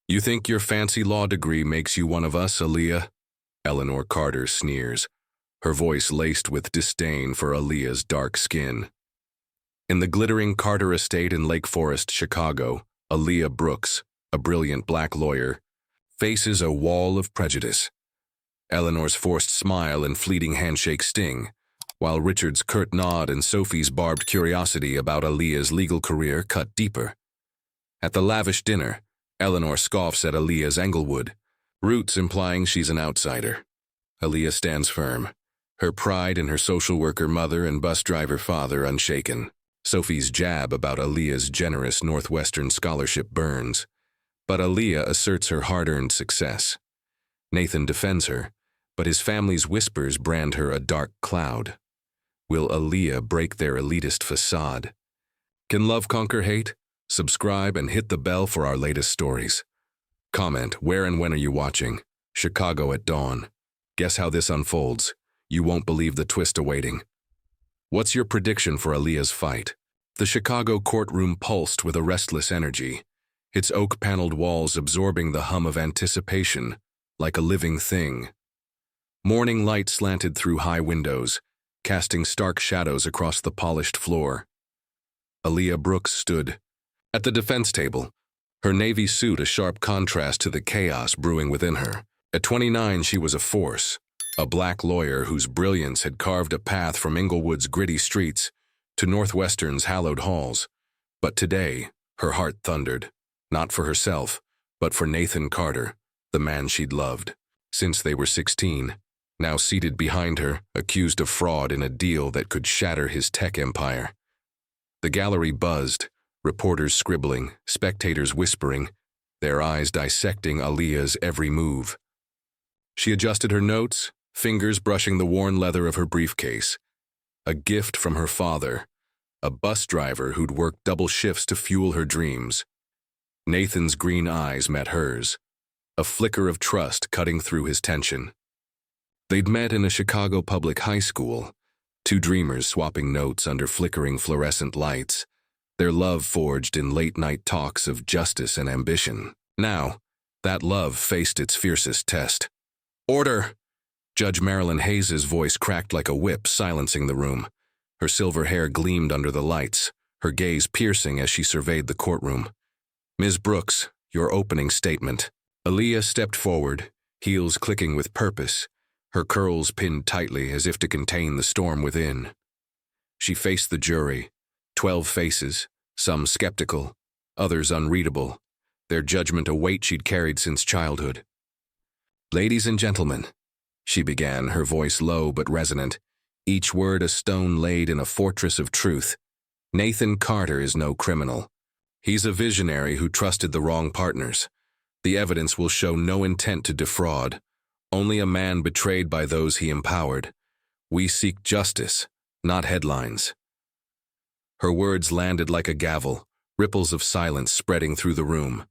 You think your fancy law degree makes you one of us, Aaliyah? Eleanor Carter sneers, her voice laced with disdain for Aaliyah's dark skin. In the glittering Carter estate in Lake Forest, Chicago, Aaliyah Brooks, a brilliant black lawyer, faces a wall of prejudice. Eleanor's forced smile and fleeting handshake sting, while Richard's curt nod and Sophie's barbed curiosity about Aaliyah's legal career cut deeper. At the lavish dinner, Eleanor scoffs at Aaliyah's Englewood, roots implying she's an outsider. Aaliyah stands firm, her pride in her social worker mother and bus driver father unshaken. Sophie's jab about Aaliyah's generous Northwestern scholarship burns, but Aaliyah asserts her hard-earned success. Nathan defends her, but his family's whispers brand her a dark cloud. Will Aaliyah break their elitist facade? Can love conquer hate? Subscribe and hit the bell for our latest stories. Comment, where and when are you watching? Chicago at dawn. Guess how this unfolds? You won't believe the twist awaiting. What's your prediction for Aaliyah's fight? The Chicago courtroom pulsed with a restless energy, its oak-paneled walls absorbing the hum of anticipation, like a living thing. Morning light slanted through high windows, casting stark shadows across the polished floor. Aaliyah Brooks stood at the defense table, her navy suit a sharp contrast to the chaos brewing within her. At 29, she was a force, a black lawyer whose brilliance had carved a path from Inglewood's gritty streets to Northwestern's hallowed halls. But today, her heart thundered, not for herself, but for Nathan Carter, the man she'd loved since they were 16, now seated behind her, accused of fraud in a deal that could shatter his tech empire. The gallery buzzed, reporters scribbling, spectators whispering, their eyes dissecting Aaliyah's every move. She adjusted her notes, fingers brushing the worn leather of her briefcase. A gift from her father, a bus driver who'd worked double shifts to fuel her dreams. Nathan's green eyes met hers, a flicker of trust cutting through his tension. They'd met in a Chicago public high school, two dreamers swapping notes under flickering fluorescent lights, their love forged in late-night talks of justice and ambition. Now, that love faced its fiercest test. "Order!" Judge Marilyn Hayes's voice cracked like a whip, silencing the room. Her silver hair gleamed under the lights, her gaze piercing as she surveyed the courtroom. "Ms. Brooks, your opening statement." Aaliyah stepped forward, heels clicking with purpose, her curls pinned tightly as if to contain the storm within. She faced the jury, 12 faces, some skeptical, others unreadable, their judgment a weight she'd carried since childhood. "Ladies and gentlemen," she began, her voice low but resonant, each word a stone laid in a fortress of truth. "Nathan Carter is no criminal. He's a visionary who trusted the wrong partners. The evidence will show no intent to defraud, only a man betrayed by those he empowered. We seek justice, not headlines." Her words landed like a gavel, ripples of silence spreading through the room.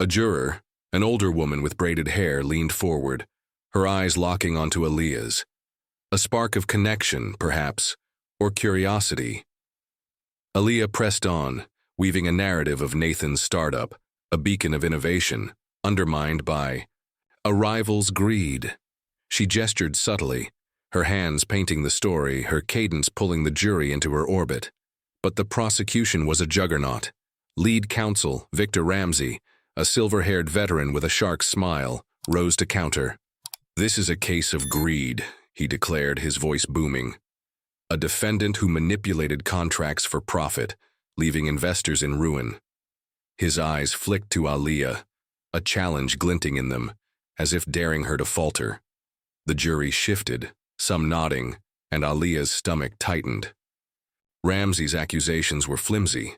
A juror, an older woman with braided hair, leaned forward, her eyes locking onto Aaliyah's. A spark of connection, perhaps, or curiosity. Aaliyah pressed on, weaving a narrative of Nathan's startup, a beacon of innovation, undermined by a rival's greed. She gestured subtly, her hands painting the story, her cadence pulling the jury into her orbit. But the prosecution was a juggernaut. Lead counsel, Victor Ramsey, a silver-haired veteran with a shark's smile, rose to counter. "This is a case of greed," he declared, his voice booming. "A defendant who manipulated contracts for profit, leaving investors in ruin." His eyes flicked to Aaliyah, a challenge glinting in them, as if daring her to falter. The jury shifted, some nodding, and Aaliyah's stomach tightened. Ramsey's accusations were flimsy,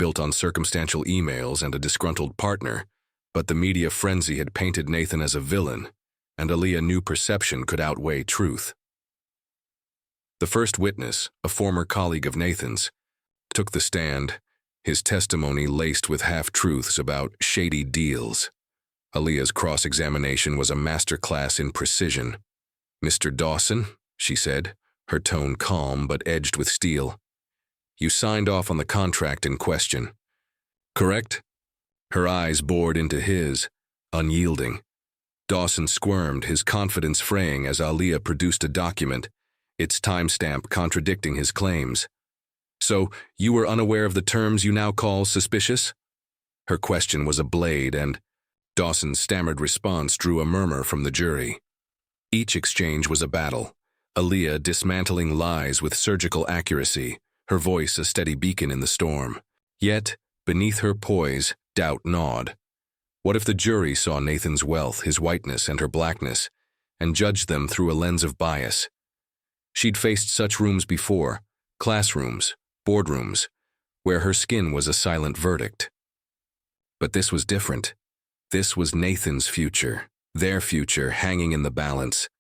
built on circumstantial emails and a disgruntled partner, but the media frenzy had painted Nathan as a villain, and Aaliyah knew perception could outweigh truth. The first witness, a former colleague of Nathan's, took the stand, his testimony laced with half-truths about shady deals. Aaliyah's cross-examination was a masterclass in precision. "Mr. Dawson," she said, her tone calm but edged with steel, "you signed off on the contract in question, correct?" Her eyes bored into his, unyielding. Dawson squirmed, his confidence fraying as Aaliyah produced a document, its timestamp contradicting his claims. "So, you were unaware of the terms you now call suspicious?" Her question was a blade, and Dawson's stammered response drew a murmur from the jury. Each exchange was a battle, Aaliyah dismantling lies with surgical accuracy, her voice a steady beacon in the storm. Yet, beneath her poise, doubt gnawed. What if the jury saw Nathan's wealth, his whiteness, and her blackness, and judged them through a lens of bias? She'd faced such rooms before, classrooms, boardrooms, where her skin was a silent verdict. But this was different. This was Nathan's future, their future hanging in the balance.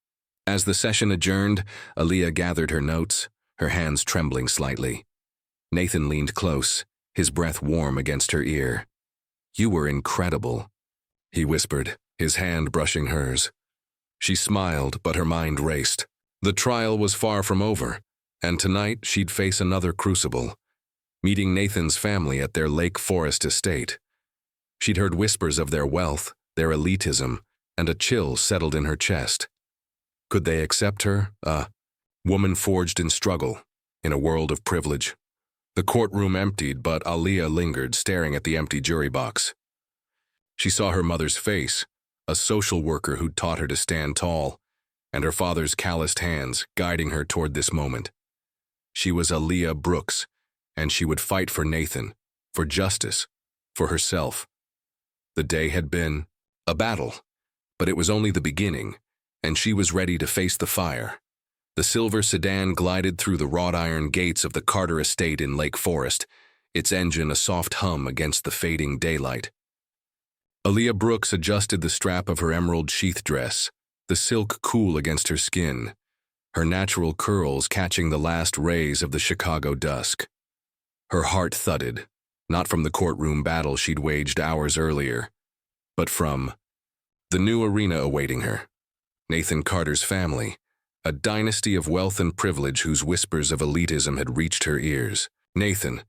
As the session adjourned, Aaliyah gathered her notes, her hands trembling slightly. Nathan leaned close, his breath warm against her ear. "You were incredible," he whispered, his hand brushing hers. She smiled, but her mind raced. The trial was far from over, and tonight she'd face another crucible, meeting Nathan's family at their Lake Forest estate. She'd heard whispers of their wealth, their elitism, and a chill settled in her chest. Could they accept her, a woman forged in struggle, in a world of privilege? The courtroom emptied, but Aaliyah lingered, staring at the empty jury box. She saw her mother's face, a social worker who'd taught her to stand tall, and her father's calloused hands guiding her toward this moment. She was Aaliyah Brooks, and she would fight for Nathan, for justice, for herself. The day had been a battle, but it was only the beginning, and she was ready to face the fire. The silver sedan glided through the wrought iron gates of the Carter estate in Lake Forest, its engine a soft hum against the fading daylight. Aaliyah Brooks adjusted the strap of her emerald sheath dress, the silk cool against her skin, her natural curls catching the last rays of the Chicago dusk. Her heart thudded, not from the courtroom battle she'd waged hours earlier, but from the new arena awaiting her. Nathan Carter's family, a dynasty of wealth and privilege whose whispers of elitism had reached her ears. Nathan,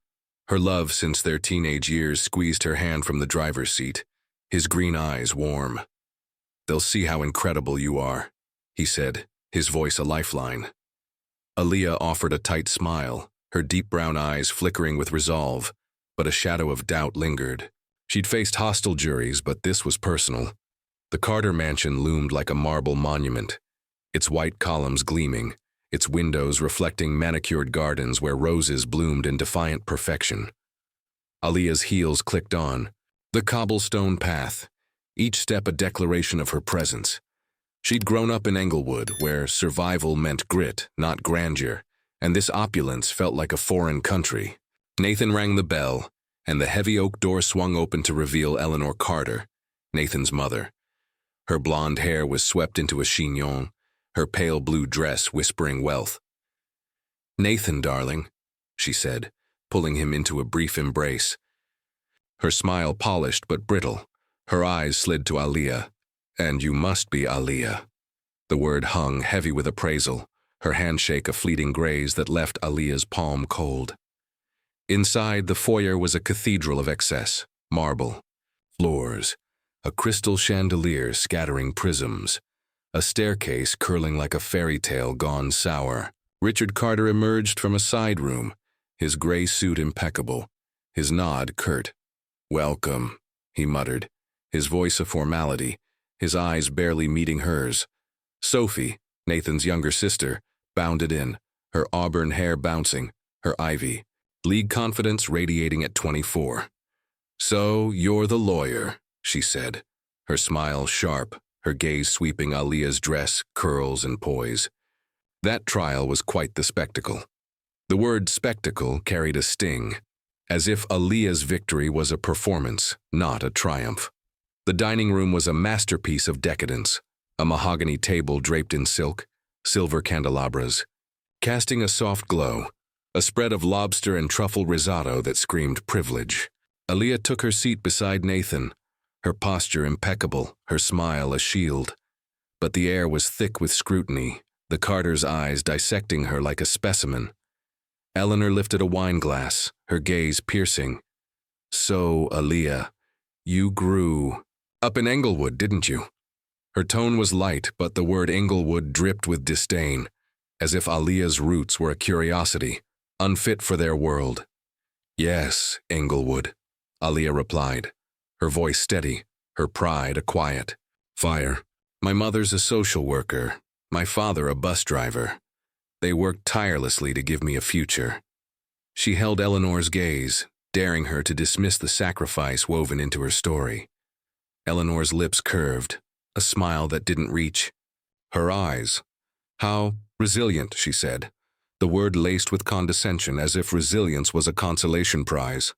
her love since their teenage years, squeezed her hand from the driver's seat, his green eyes warm. "They'll see how incredible you are," he said, his voice a lifeline. Aaliyah offered a tight smile, her deep brown eyes flickering with resolve, but a shadow of doubt lingered. She'd faced hostile juries, but this was personal. The Carter mansion loomed like a marble monument, its white columns gleaming, its windows reflecting manicured gardens where roses bloomed in defiant perfection. Aaliyah's heels clicked on, the cobblestone path, each step a declaration of her presence. She'd grown up in Englewood, where survival meant grit, not grandeur, and this opulence felt like a foreign country. Nathan rang the bell, and the heavy oak door swung open to reveal Eleanor Carter, Nathan's mother. Her blonde hair was swept into a chignon, her pale blue dress whispering wealth. "Nathan, darling," she said, pulling him into a brief embrace. Her smile polished but brittle, her eyes slid to Aaliyah. "And you must be Aaliyah." The word hung heavy with appraisal, her handshake a fleeting graze that left Aaliyah's palm cold. Inside, the foyer was a cathedral of excess, marble, floors, a crystal chandelier scattering prisms, a staircase curling like a fairy tale gone sour. Richard Carter emerged from a side room, his gray suit impeccable, his nod curt. "Welcome," he muttered, his voice a formality, his eyes barely meeting hers. Sophie, Nathan's younger sister, bounded in, her auburn hair bouncing, her Ivy League confidence radiating at 24. "So, you're the lawyer," she said, her smile sharp, her gaze sweeping Aaliyah's dress, curls, and poise. That trial was quite the spectacle. The word spectacle carried a sting, as if Aaliyah's victory was a performance, not a triumph. The dining room was a masterpiece of decadence, a mahogany table draped in silk, silver candelabras, casting a soft glow, a spread of lobster and truffle risotto that screamed privilege. Aaliyah took her seat beside Nathan, her posture impeccable, her smile a shield. But the air was thick with scrutiny, the Carter's eyes dissecting her like a specimen. Eleanor lifted a wine glass, her gaze piercing. "So, Aaliyah, You grew up in Englewood, didn't you? Her tone was light, but the word Englewood dripped with disdain, as if Aaliyah's roots were a curiosity, unfit for their world. Yes, Englewood, Aaliyah replied, her voice steady, her pride a quiet fire. My mother's a social worker, my father a bus driver. They worked tirelessly to give me a future. She held Eleanor's gaze, daring her to dismiss the sacrifice woven into her story. Eleanor's lips curved, a smile that didn't reach. Her eyes. How resilient, she said, the word laced with condescension as if resilience was a consolation prize.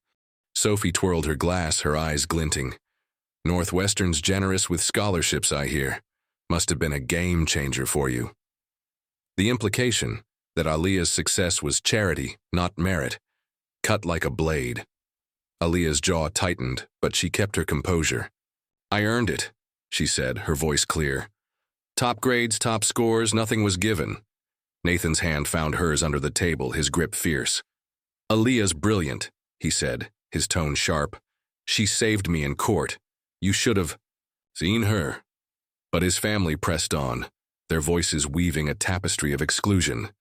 Sophie twirled her glass, her eyes glinting. Northwestern's generous with scholarships, I hear. Must have been a game changer for you. The implication, that Aaliyah's success was charity, not merit, cut like a blade. Aaliyah's jaw tightened, but she kept her composure. I earned it, she said, her voice clear. Top grades, top scores, nothing was given. Nathan's hand found hers under the table, his grip fierce. Aaliyah's brilliant, he said, his tone sharp. She saved me in court. You should have seen her. But his family pressed on, their voices weaving a tapestry of exclusion.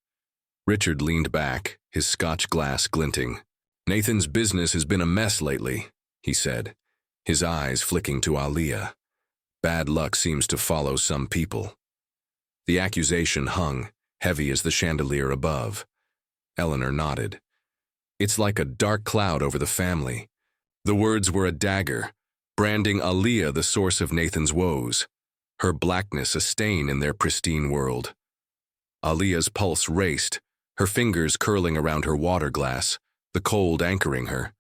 Richard leaned back, his Scotch glass glinting. Nathan's business has been a mess lately, he said, his eyes flicking to Aaliyah. Bad luck seems to follow some people. The accusation hung, heavy as the chandelier above. Eleanor nodded. It's like a dark cloud over the family. The words were a dagger, branding Aaliyah the source of Nathan's woes, her blackness a stain in their pristine world. Aaliyah's pulse raced, her fingers curling around her water glass, the cold anchoring her.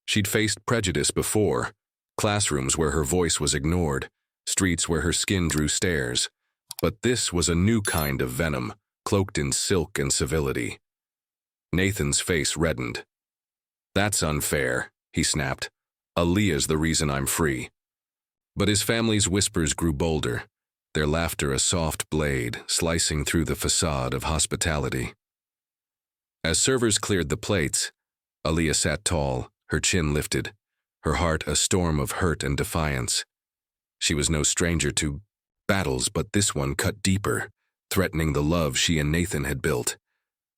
She'd faced prejudice before, classrooms where her voice was ignored, streets where her skin drew stares. But this was a new kind of venom, cloaked in silk and civility. Nathan's face reddened. That's unfair, he snapped. Aaliyah's the reason I'm free. But his family's whispers grew bolder, their laughter a soft blade slicing through the facade of hospitality. As servers cleared the plates, Aaliyah sat tall, her chin lifted, her heart a storm of hurt and defiance. She was no stranger to battles, but this one cut deeper, threatening the love she and Nathan had built.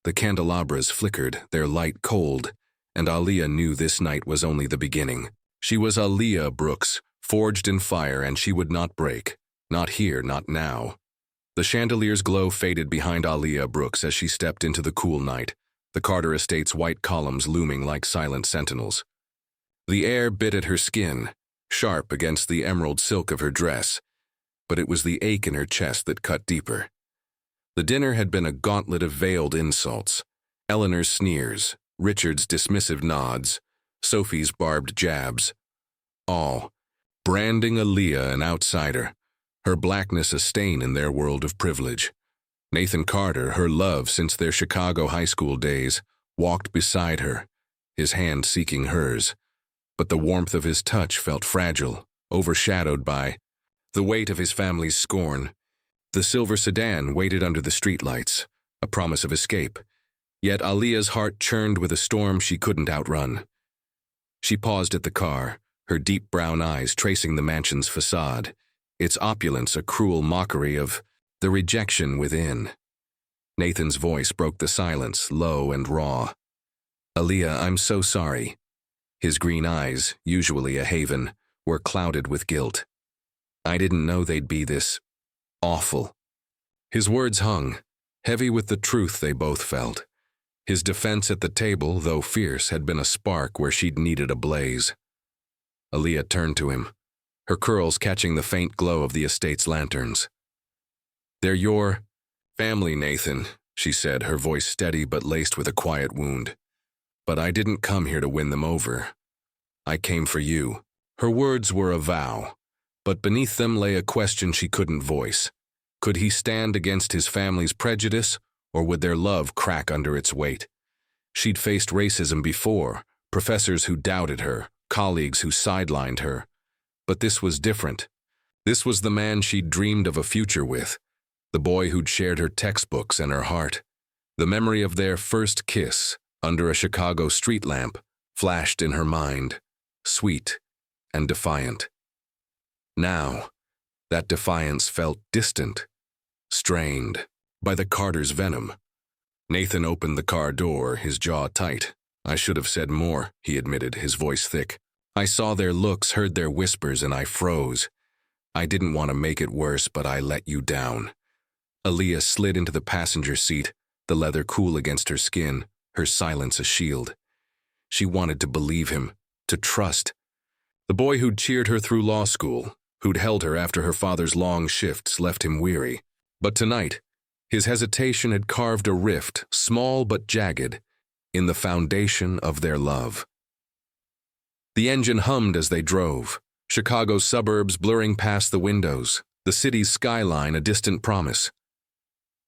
The candelabras flickered, their light cold, and Aaliyah knew this night was only the beginning. She was Aaliyah Brooks, forged in fire, and she would not break. Not here, not now. The chandelier's glow faded behind Aaliyah Brooks as she stepped into the cool night, the Carter estate's white columns looming like silent sentinels. The air bit at her skin, sharp against the emerald silk of her dress, but it was the ache in her chest that cut deeper. The dinner had been a gauntlet of veiled insults, Eleanor's sneers, Richard's dismissive nods, Sophie's barbed jabs. All, branding Aaliyah an outsider, her blackness a stain in their world of privilege. Nathan Carter, her love since their Chicago high school days, walked beside her, his hand seeking hers. But the warmth of his touch felt fragile, overshadowed by the weight of his family's scorn. The silver sedan waited under the streetlights, a promise of escape. Yet Aaliyah's heart churned with a storm she couldn't outrun. She paused at the car, her deep brown eyes tracing the mansion's facade, its opulence a cruel mockery of the rejection within. Nathan's voice broke the silence, low and raw. Aaliyah, I'm so sorry. His green eyes, usually a haven, were clouded with guilt. I didn't know they'd be this awful. His words hung, heavy with the truth they both felt. His defense at the table, though fierce, had been a spark where she'd needed a blaze. Aaliyah turned to him, her curls catching the faint glow of the estate's lanterns. They're your family, Nathan, she said, her voice steady but laced with a quiet wound. But I didn't come here to win them over. I came for you. Her words were a vow, but beneath them lay a question she couldn't voice. Could he stand against his family's prejudice, or would their love crack under its weight? She'd faced racism before, professors who doubted her, colleagues who sidelined her. But this was different. This was the man she'd dreamed of a future with, the boy who'd shared her textbooks and her heart. The memory of their first kiss, under a Chicago street lamp, flashed in her mind, sweet, and defiant. Now, that defiance felt distant, strained by the Carter's venom. Nathan opened the car door, his jaw tight. "I should have said more," he admitted, his voice thick. "I saw their looks, heard their whispers, and I froze. I didn't want to make it worse, but I let you down." Aaliyah slid into the passenger seat, the leather cool against her skin, her silence a shield. She wanted to believe him, to trust. The boy who'd cheered her through law school, who'd held her after her father's long shifts, left him weary. But tonight, his hesitation had carved a rift, small but jagged, in the foundation of their love. The engine hummed as they drove, Chicago's suburbs blurring past the windows, the city's skyline a distant promise.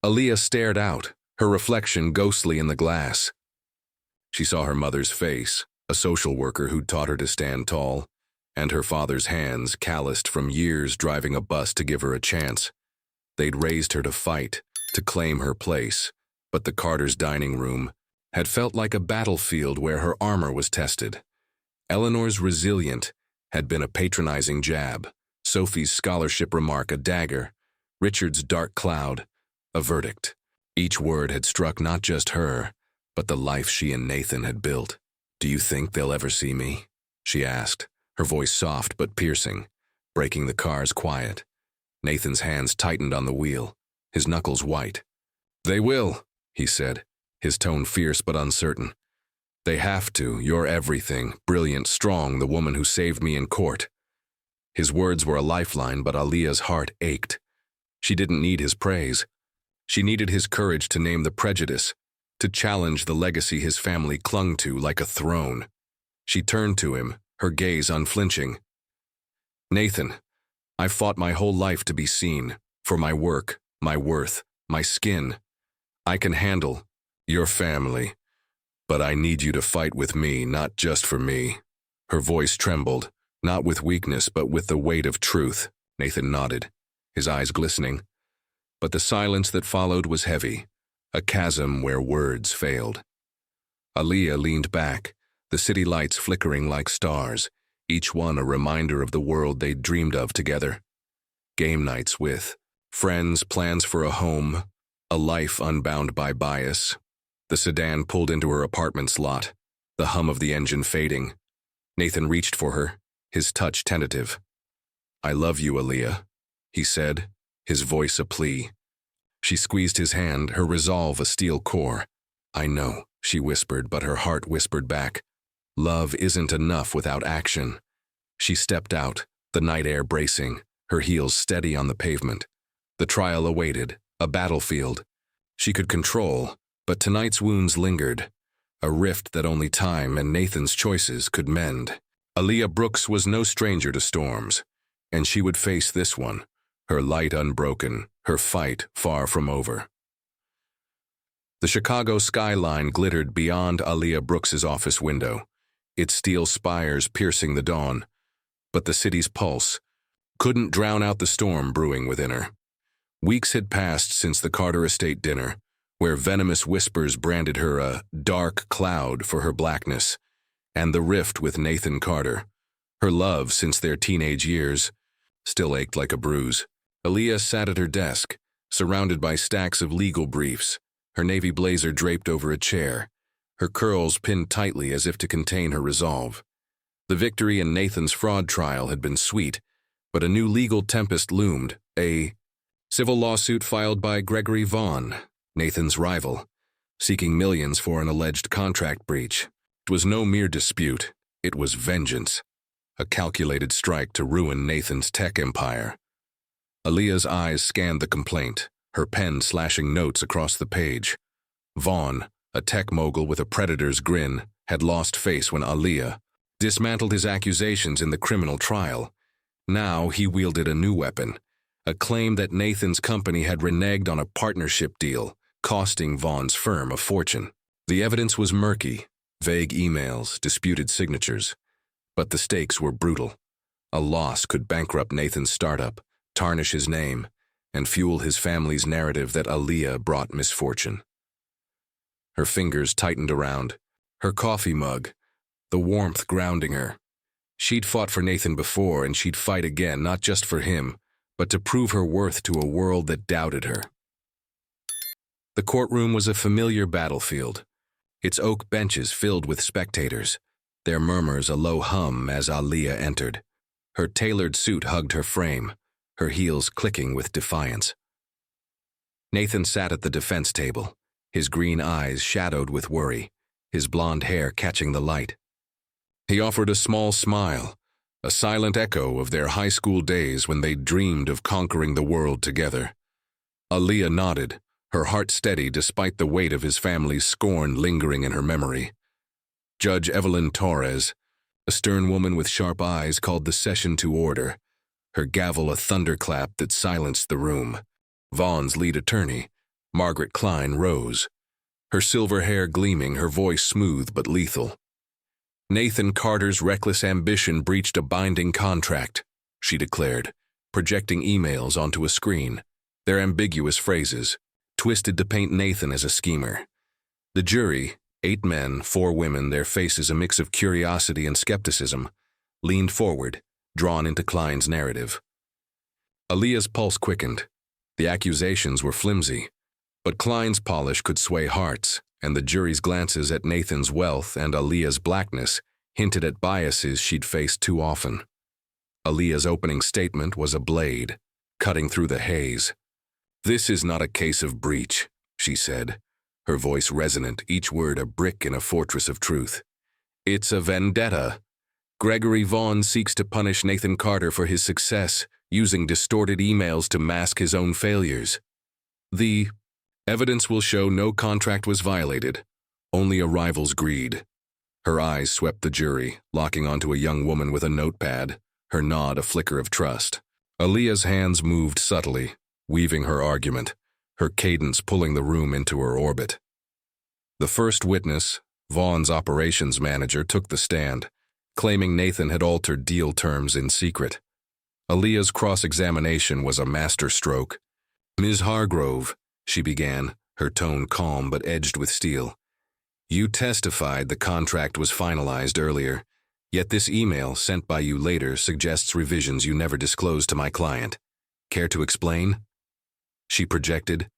Aaliyah stared out, her reflection ghostly in the glass. She saw her mother's face, a social worker who'd taught her to stand tall, and her father's hands calloused from years driving a bus to give her a chance. They'd raised her to fight, to claim her place, but the Carters' dining room had felt like a battlefield where her armor was tested. Eleanor's resilient had been a patronizing jab, Sophie's scholarship remark a dagger, Richard's dark cloud a verdict. Each word had struck not just her, but the life she and Nathan had built. "Do you think they'll ever see me?" she asked, her voice soft but piercing, breaking the car's quiet. Nathan's hands tightened on the wheel, his knuckles white. "They will," he said, his tone fierce but uncertain. "They have to. You're everything, brilliant, strong, the woman who saved me in court." His words were a lifeline, but Aaliyah's heart ached. She didn't need his praise. She needed his courage to name the prejudice, to challenge the legacy his family clung to like a throne. She turned to him, her gaze unflinching. "Nathan, I've fought my whole life to be seen, for my work, my worth, my skin. I can handle your family, but I need you to fight with me, not just for me." Her voice trembled, not with weakness but with the weight of truth. Nathan nodded, his eyes glistening. But the silence that followed was heavy, a chasm where words failed. Aaliyah leaned back, the city lights flickering like stars, each one a reminder of the world they'd dreamed of together. Game nights with friends, plans for a home, a life unbound by bias. The sedan pulled into her apartment's lot, the hum of the engine fading. Nathan reached for her, his touch tentative. "I love you, Aaliyah," he said, his voice a plea. She squeezed his hand, her resolve a steel core. "I know," she whispered, but her heart whispered back. "Love isn't enough without action." She stepped out, the night air bracing, her heels steady on the pavement. The trial awaited, a battlefield. She could control, but tonight's wounds lingered, a rift that only time and Nathan's choices could mend. Aaliyah Brooks was no stranger to storms, and she would face this one, her light unbroken, her fight far from over. The Chicago skyline glittered beyond Aaliyah Brooks's office window, its steel spires piercing the dawn, but the city's pulse couldn't drown out the storm brewing within her. Weeks had passed since the Carter estate dinner, where venomous whispers branded her a dark cloud for her blackness, and the rift with Nathan Carter, her love since their teenage years, still ached like a bruise. Aaliyah sat at her desk, surrounded by stacks of legal briefs, her navy blazer draped over a chair, her curls pinned tightly as if to contain her resolve. The victory in Nathan's fraud trial had been sweet, but a new legal tempest loomed, a civil lawsuit filed by Gregory Vaughn, Nathan's rival, seeking millions for an alleged contract breach. It was no mere dispute, it was vengeance, a calculated strike to ruin Nathan's tech empire. Aaliyah's eyes scanned the complaint, her pen slashing notes across the page. Vaughn, a tech mogul with a predator's grin, had lost face when Aaliyah dismantled his accusations in the criminal trial. Now he wielded a new weapon, a claim that Nathan's company had reneged on a partnership deal, costing Vaughn's firm a fortune. The evidence was murky, vague emails, disputed signatures. But the stakes were brutal. A loss could bankrupt Nathan's startup, tarnish his name, and fuel his family's narrative that Aaliyah brought misfortune. Her fingers tightened around, her coffee mug, the warmth grounding her. She'd fought for Nathan before, and she'd fight again, not just for him, but to prove her worth to a world that doubted her. The courtroom was a familiar battlefield, its oak benches filled with spectators, their murmurs a low hum as Aaliyah entered. Her tailored suit hugged her frame, her heels clicking with defiance. Nathan sat at the defense table, his green eyes shadowed with worry, his blonde hair catching the light. He offered a small smile, a silent echo of their high school days when they dreamed of conquering the world together. Aaliyah nodded, her heart steady despite the weight of his family's scorn lingering in her memory. Judge Evelyn Torres, a stern woman with sharp eyes, called the session to order, her gavel a thunderclap that silenced the room. Vaughn's lead attorney, Margaret Klein, rose, her silver hair gleaming, her voice smooth but lethal. Nathan Carter's reckless ambition breached a binding contract, she declared, projecting emails onto a screen, their ambiguous phrases, twisted to paint Nathan as a schemer. The jury, 8 men, 4 women, their faces a mix of curiosity and skepticism, leaned forward, drawn into Klein's narrative. Aaliyah's pulse quickened. The accusations were flimsy, but Klein's polish could sway hearts, and the jury's glances at Nathan's wealth and Aaliyah's blackness hinted at biases she'd faced too often. Aaliyah's opening statement was a blade, cutting through the haze. "This is not a case of breach," she said, her voice resonant, each word a brick in a fortress of truth. "It's a vendetta. Gregory Vaughn seeks to punish Nathan Carter for his success, using distorted emails to mask his own failures. The evidence will show no contract was violated, only a rival's greed." Her eyes swept the jury, locking onto a young woman with a notepad, her nod a flicker of trust. Aaliyah's hands moved subtly, weaving her argument, her cadence pulling the room into her orbit. The first witness, Vaughn's operations manager, took the stand, claiming Nathan had altered deal terms in secret. Aaliyah's cross-examination was a masterstroke. "Ms. Hargrove," she began, her tone calm but edged with steel, "you testified the contract was finalized earlier, yet this email sent by you later suggests revisions you never disclosed to my client. Care to explain?" She projected.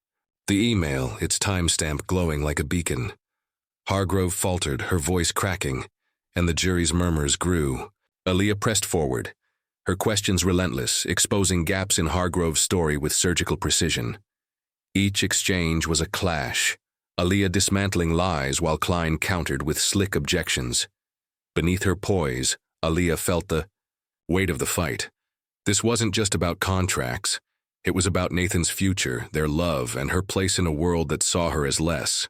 The email, its timestamp glowing like a beacon. Hargrove faltered, her voice cracking, and the jury's murmurs grew. Aaliyah pressed forward, her questions relentless, exposing gaps in Hargrove's story with surgical precision. Each exchange was a clash, Aaliyah dismantling lies while Klein countered with slick objections. Beneath her poise, Aaliyah felt the weight of the fight. This wasn't just about contracts. It was about Nathan's future, their love, and her place in a world that saw her as less.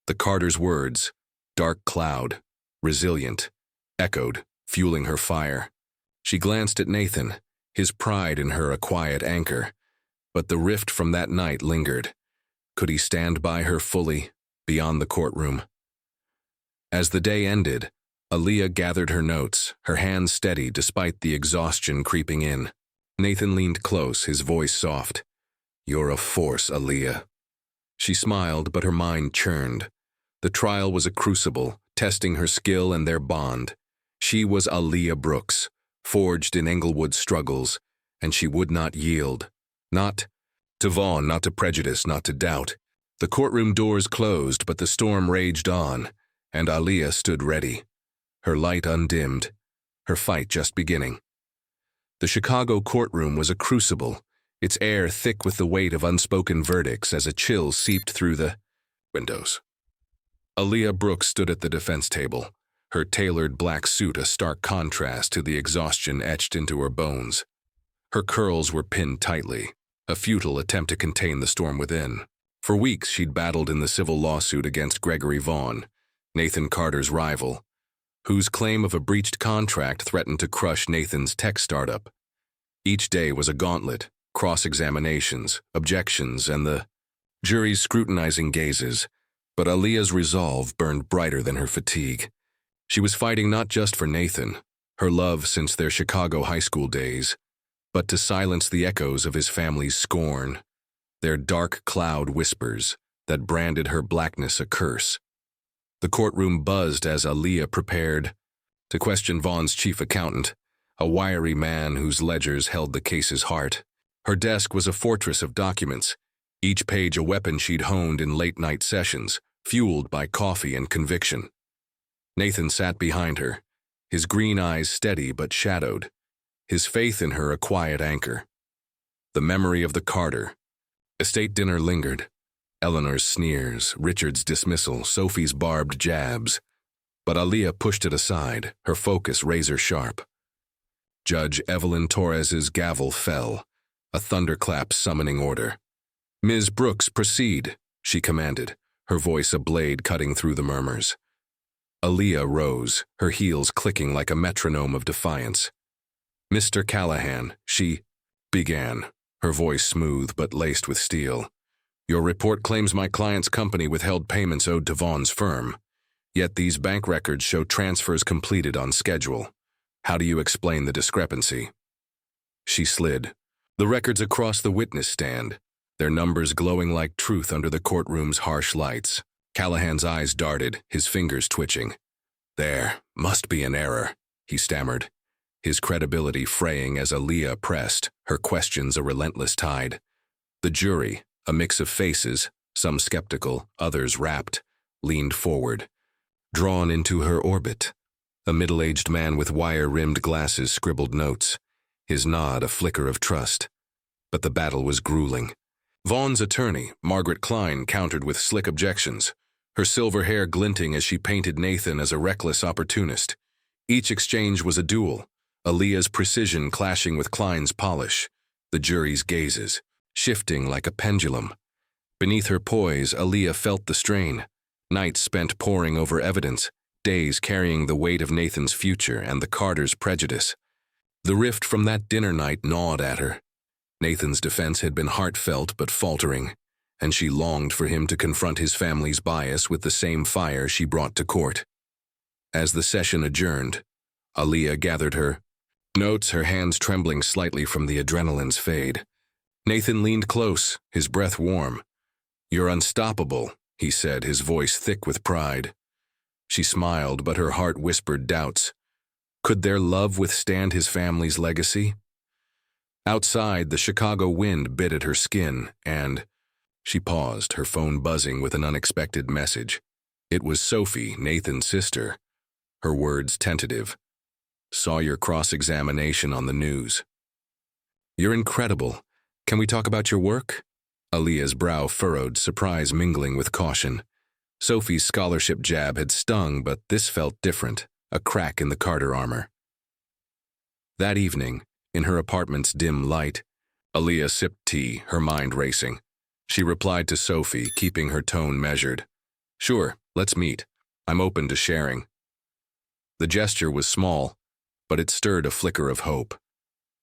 The Carter's words, dark cloud, resilient, echoed, fueling her fire. She glanced at Nathan, his pride in her a quiet anchor, but the rift from that night lingered. Could he stand by her fully, beyond the courtroom? As the day ended, Aaliyah gathered her notes, her hands steady despite the exhaustion creeping in. Nathan leaned close, his voice soft. "You're a force, Aaliyah." She smiled, but her mind churned. The trial was a crucible, testing her skill and their bond. She was Aaliyah Brooks, forged in Englewood's struggles, and she would not yield. Not to Vaughn, not to prejudice, not to doubt. The courtroom doors closed, but the storm raged on, and Aaliyah stood ready, her light undimmed, her fight just beginning. The Chicago courtroom was a crucible, its air thick with the weight of unspoken verdicts as a chill seeped through the windows. Aaliyah Brooks stood at the defense table, her tailored black suit a stark contrast to the exhaustion etched into her bones. Her curls were pinned tightly, a futile attempt to contain the storm within. For weeks she'd battled in the civil lawsuit against Gregory Vaughn, Nathan Carter's rival, whose claim of a breached contract threatened to crush Nathan's tech startup. Each day was a gauntlet, cross-examinations, objections, and the jury's scrutinizing gazes, but Aaliyah's resolve burned brighter than her fatigue. She was fighting not just for Nathan, her love since their Chicago high school days, but to silence the echoes of his family's scorn, their dark cloud whispers that branded her blackness a curse. The courtroom buzzed as Aaliyah prepared to question Vaughn's chief accountant, a wiry man whose ledgers held the case's heart. Her desk was a fortress of documents, each page a weapon she'd honed in late-night sessions, fueled by coffee and conviction. Nathan sat behind her, his green eyes steady but shadowed, his faith in her a quiet anchor. The memory of the Carter. Estate dinner lingered. Eleanor's sneers, Richard's dismissal, Sophie's barbed jabs. But Aaliyah pushed it aside, her focus razor-sharp. Judge Evelyn Torres's gavel fell, a thunderclap summoning order. "Ms. Brooks, proceed," she commanded, her voice a blade cutting through the murmurs. Aaliyah rose, her heels clicking like a metronome of defiance. "Mr. Callahan," she began, her voice smooth but laced with steel. "Your report claims my client's company withheld payments owed to Vaughn's firm. Yet these bank records show transfers completed on schedule. How do you explain the discrepancy?" She slid. The records across the witness stand, their numbers glowing like truth under the courtroom's harsh lights. Callahan's eyes darted, his fingers twitching. "There must be an error," he stammered, his credibility fraying as Aaliyah pressed, her questions a relentless tide. The jury, a mix of faces, some skeptical, others rapt, leaned forward, drawn into her orbit. A middle-aged man with wire-rimmed glasses scribbled notes, his nod a flicker of trust. But the battle was grueling. Vaughn's attorney, Margaret Klein, countered with slick objections, her silver hair glinting as she painted Nathan as a reckless opportunist. Each exchange was a duel, Aaliyah's precision clashing with Klein's polish, the jury's gazes, shifting like a pendulum. Beneath her poise, Aaliyah felt the strain, nights spent poring over evidence, days carrying the weight of Nathan's future and the Carter's prejudice. The rift from that dinner night gnawed at her. Nathan's defense had been heartfelt but faltering, and she longed for him to confront his family's bias with the same fire she brought to court. As the session adjourned, Aaliyah gathered her notes, her hands trembling slightly from the adrenaline's fade. Nathan leaned close, his breath warm. "You're unstoppable," he said, his voice thick with pride. She smiled, but her heart whispered doubts. Could their love withstand his family's legacy? Outside, the Chicago wind bit at her skin, and she paused, her phone buzzing with an unexpected message. It was Sophie, Nathan's sister. Her words tentative. "Saw your cross-examination on the news." "You're incredible. Can we talk about your work?" Aaliyah's brow furrowed, surprise mingling with caution. Sophie's scholarship jab had stung, but this felt different, a crack in the Carter armor. That evening, in her apartment's dim light, Aaliyah sipped tea, her mind racing. She replied to Sophie, keeping her tone measured. "Sure, let's meet. I'm open to sharing." The gesture was small, but it stirred a flicker of hope.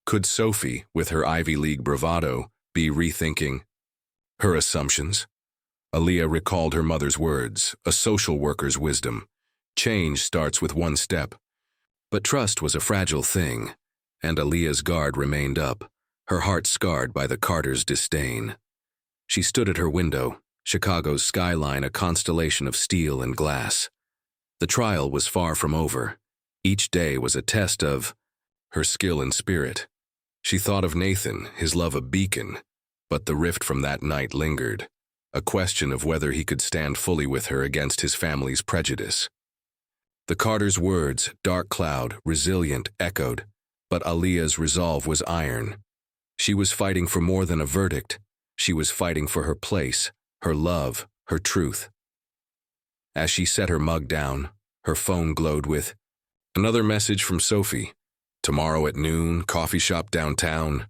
Could Sophie, with her Ivy League bravado, be rethinking her assumptions? Aaliyah recalled her mother's words, a social worker's wisdom. Change starts with one step. But trust was a fragile thing, and Aaliyah's guard remained up, her heart scarred by the Carter's disdain. She stood at her window, Chicago's skyline a constellation of steel and glass. The trial was far from over. Each day was a test of her skill and spirit. She thought of Nathan, his love a beacon, but the rift from that night lingered, a question of whether he could stand fully with her against his family's prejudice. The Carter's words, dark cloud, resilient, echoed, but Aaliyah's resolve was iron. She was fighting for more than a verdict. She was fighting for her place, her love, her truth. As she set her mug down, her phone glowed with another message from Sophie. "Tomorrow at noon, coffee shop downtown."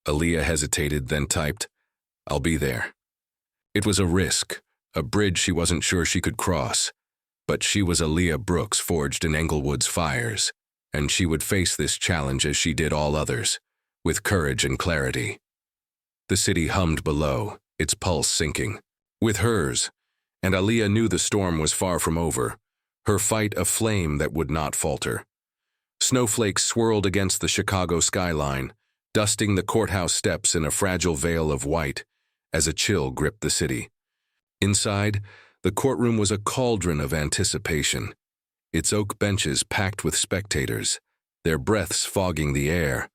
Aaliyah hesitated, then typed, "I'll be there." It was a risk, a bridge she wasn't sure she could cross. But she was Aaliyah Brooks forged in Englewood's fires, and she would face this challenge as she did all others, with courage and clarity. The city hummed below, its pulse sinking, with hers, and Aaliyah knew the storm was far from over, her fight a flame that would not falter. Snowflakes swirled against the Chicago skyline, dusting the courthouse steps in a fragile veil of white as a chill gripped the city. Inside, the courtroom was a cauldron of anticipation. its oak benches packed with spectators, their breaths fogging the air.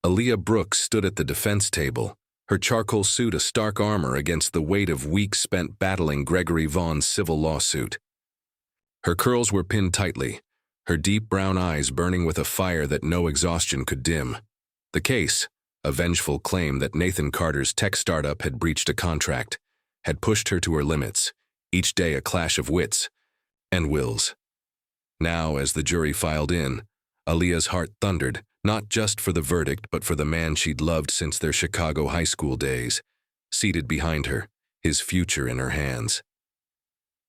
Aaliyah Brooks stood at the defense table, her charcoal suit a stark armor against the weight of weeks spent battling Gregory Vaughn's civil lawsuit. Her curls were pinned tightly, her deep brown eyes burning with a fire that no exhaustion could dim. The case, a vengeful claim that Nathan Carter's tech startup had breached a contract, had pushed her to her limits, each day a clash of wits and wills. Now, as the jury filed in, Aaliyah's heart thundered, not just for the verdict but for the man she'd loved since their Chicago high school days, seated behind her, his future in her hands.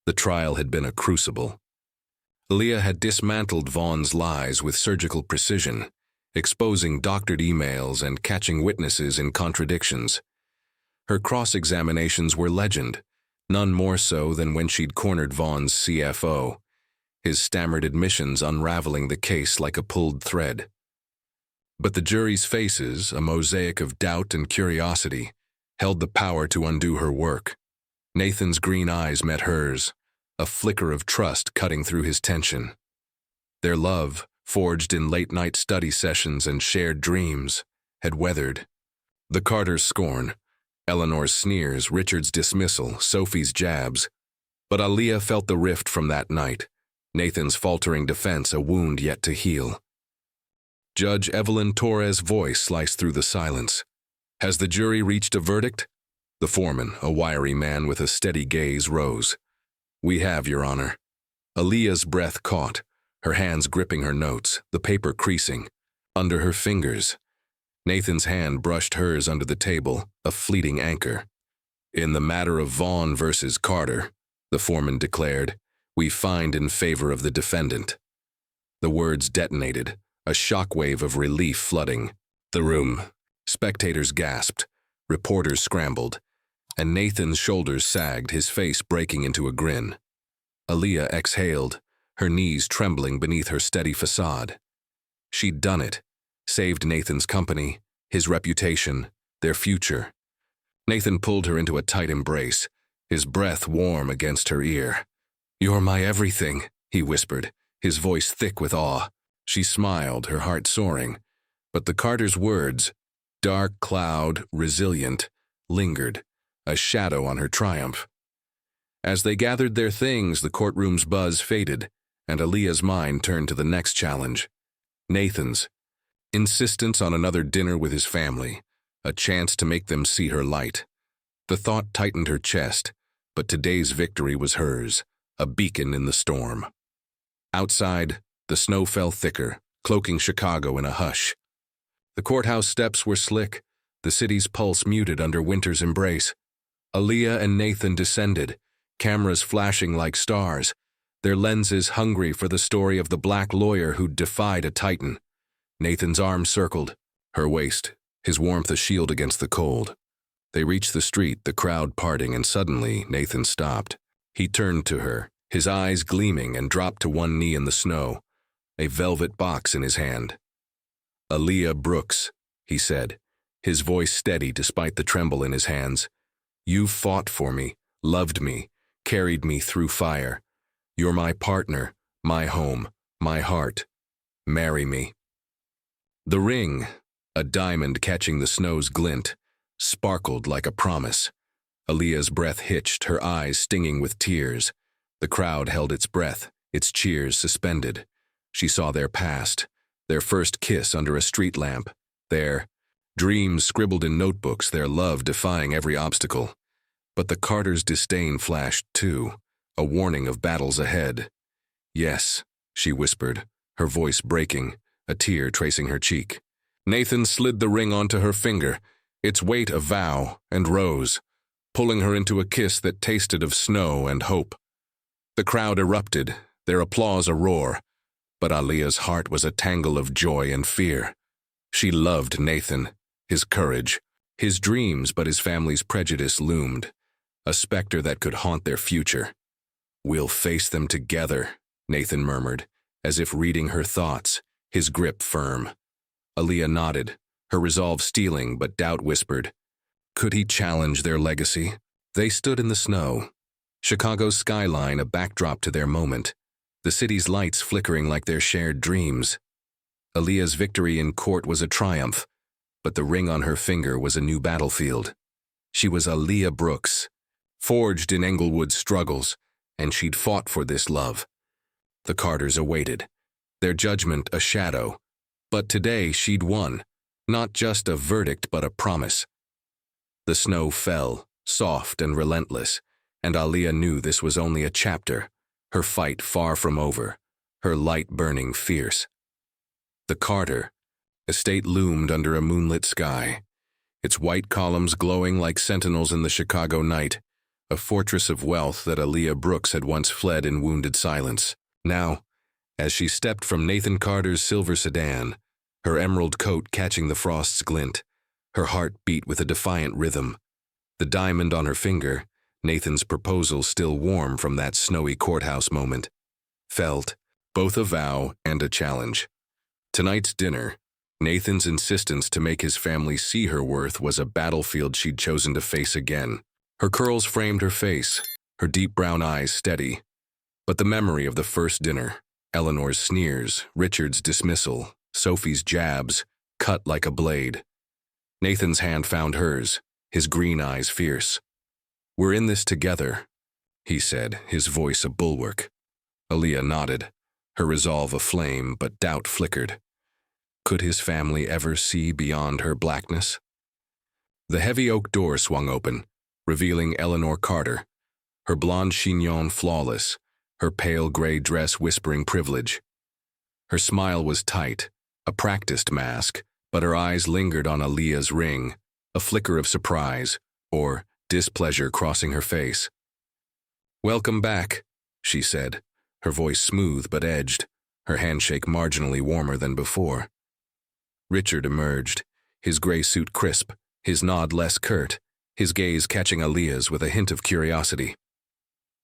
The trial had been a crucible. Aaliyah had dismantled Vaughn's lies with surgical precision, exposing doctored emails and catching witnesses in contradictions. Her cross-examinations were legend, none more so than when she'd cornered Vaughn's CFO, his stammered admissions unraveling the case like a pulled thread. But the jury's faces, a mosaic of doubt and curiosity, held the power to undo her work. Nathan's green eyes met hers, a flicker of trust cutting through his tension. Their love, forged in late-night study sessions and shared dreams, had weathered. The Carters' scorn, Eleanor's sneers, Richard's dismissal, Sophie's jabs. But Aaliyah felt the rift from that night, Nathan's faltering defense a wound yet to heal. Judge Evelyn Torres' voice sliced through the silence. "Has the jury reached a verdict?" The foreman, a wiry man with a steady gaze, rose. "We have, Your Honor." Aaliyah's breath caught, her hands gripping her notes, the paper creasing. Under her fingers, Nathan's hand brushed hers under the table, a fleeting anchor. "In the matter of Vaughn versus Carter," the foreman declared, "we find in favor of the defendant." The words detonated, a shockwave of relief flooding the room. Spectators gasped, reporters scrambled, and Nathan's shoulders sagged, his face breaking into a grin. Aaliyah exhaled, her knees trembling beneath her steady facade. She'd done it, saved Nathan's company, his reputation, their future. Nathan pulled her into a tight embrace, his breath warm against her ear. "You're my everything," he whispered, his voice thick with awe. She smiled, her heart soaring, but the Carters' words, dark cloud, resilient, lingered, a shadow on her triumph. As they gathered their things, the courtroom's buzz faded, and Aaliyah's mind turned to the next challenge. Nathan's insistence on another dinner with his family, a chance to make them see her light. The thought tightened her chest, but today's victory was hers, a beacon in the storm. Outside, the snow fell thicker, cloaking Chicago in a hush. The courthouse steps were slick, the city's pulse muted under winter's embrace. Aaliyah and Nathan descended, cameras flashing like stars, their lenses hungry for the story of the black lawyer who'd defied a titan. Nathan's arm circled, her waist, his warmth a shield against the cold. They reached the street, the crowd parting, and suddenly Nathan stopped. He turned to her, his eyes gleaming, and dropped to one knee in the snow, a velvet box in his hand. "Aaliyah Brooks," he said, his voice steady despite the tremble in his hands. "You've fought for me, loved me, carried me through fire. You're my partner, my home, my heart. Marry me." The ring, a diamond catching the snow's glint, sparkled like a promise. Aaliyah's breath hitched, her eyes stinging with tears. The crowd held its breath, its cheers suspended. She saw their past, their first kiss under a street lamp, their dreams scribbled in notebooks, their love defying every obstacle. But the Carters' disdain flashed too, a warning of battles ahead. "Yes," she whispered, her voice breaking, a tear tracing her cheek. Nathan slid the ring onto her finger, its weight a vow, and rose, pulling her into a kiss that tasted of snow and hope. The crowd erupted, their applause a roar, but Aaliyah's heart was a tangle of joy and fear. She loved Nathan, his courage, his dreams, but his family's prejudice loomed, a specter that could haunt their future. "We'll face them together," Nathan murmured, as if reading her thoughts, his grip firm. Aaliyah nodded, her resolve steeling, but doubt whispered. Could he challenge their legacy? They stood in the snow, Chicago's skyline a backdrop to their moment, the city's lights flickering like their shared dreams. Aaliyah's victory in court was a triumph, but the ring on her finger was a new battlefield. She was Aaliyah Brooks, forged in Englewood's struggles, and she'd fought for this love. The Carters awaited, their judgment a shadow, but today she'd won, not just a verdict but a promise. The snow fell, soft and relentless, and Aaliyah knew this was only a chapter, her fight far from over, her light burning fierce. The Carter estate loomed under a moonlit sky, its white columns glowing like sentinels in the Chicago night, a fortress of wealth that Aaliyah Brooks had once fled in wounded silence. Now, as she stepped from Nathan Carter's silver sedan, her emerald coat catching the frost's glint, her heart beat with a defiant rhythm. The diamond on her finger, Nathan's proposal still warm from that snowy courthouse moment, felt both a vow and a challenge. Tonight's dinner, Nathan's insistence to make his family see her worth was a battlefield she'd chosen to face again. Her curls framed her face, her deep brown eyes steady. But the memory of the first dinner, Eleanor's sneers, Richard's dismissal, Sophie's jabs, cut like a blade. Nathan's hand found hers, his green eyes fierce. "We're in this together," he said, his voice a bulwark. Aaliyah nodded, her resolve aflame, but doubt flickered. Could his family ever see beyond her blackness? The heavy oak door swung open, revealing Eleanor Carter, her blonde chignon flawless, her pale gray dress whispering privilege. Her smile was tight, a practiced mask, but her eyes lingered on Aaliyah's ring, a flicker of surprise, or displeasure crossing her face. "Welcome back," she said, her voice smooth but edged, her handshake marginally warmer than before. Richard emerged, his gray suit crisp, his nod less curt, his gaze catching Aaliyah's with a hint of curiosity.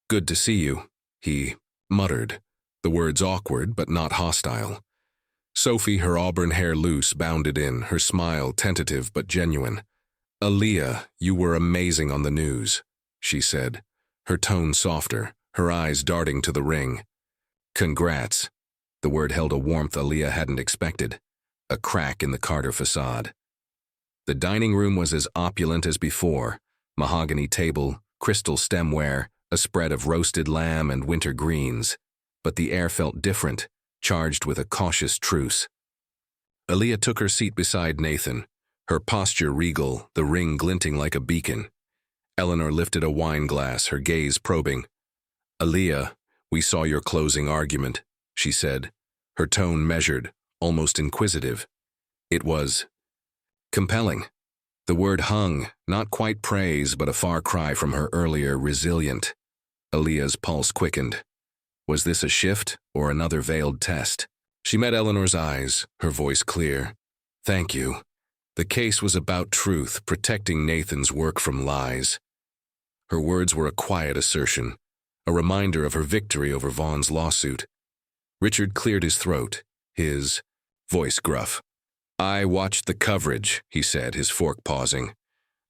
"Good to see you," he muttered, the words awkward but not hostile. Sophie, her auburn hair loose, bounded in, her smile tentative but genuine. "Aaliyah, you were amazing on the news," she said, her tone softer, her eyes darting to the ring. "Congrats." The word held a warmth Aaliyah hadn't expected, a crack in the Carter facade. The dining room was as opulent as before, mahogany table, crystal stemware, a spread of roasted lamb and winter greens, but the air felt different, charged with a cautious truce. Aaliyah took her seat beside Nathan, her posture regal, the ring glinting like a beacon. Eleanor lifted a wine glass, her gaze probing. "Aaliyah, we saw your closing argument," she said, her tone measured, almost inquisitive. It was compelling. The word hung, not quite praise, but a far cry from her earlier resilient. Aaliyah's pulse quickened. Was this a shift or another veiled test? She met Eleanor's eyes, her voice clear. "Thank you." The case was about truth, protecting Nathan's work from lies. Her words were a quiet assertion, a reminder of her victory over Vaughn's lawsuit. Richard cleared his throat, his voice gruff. "I watched the coverage," he said, his fork pausing.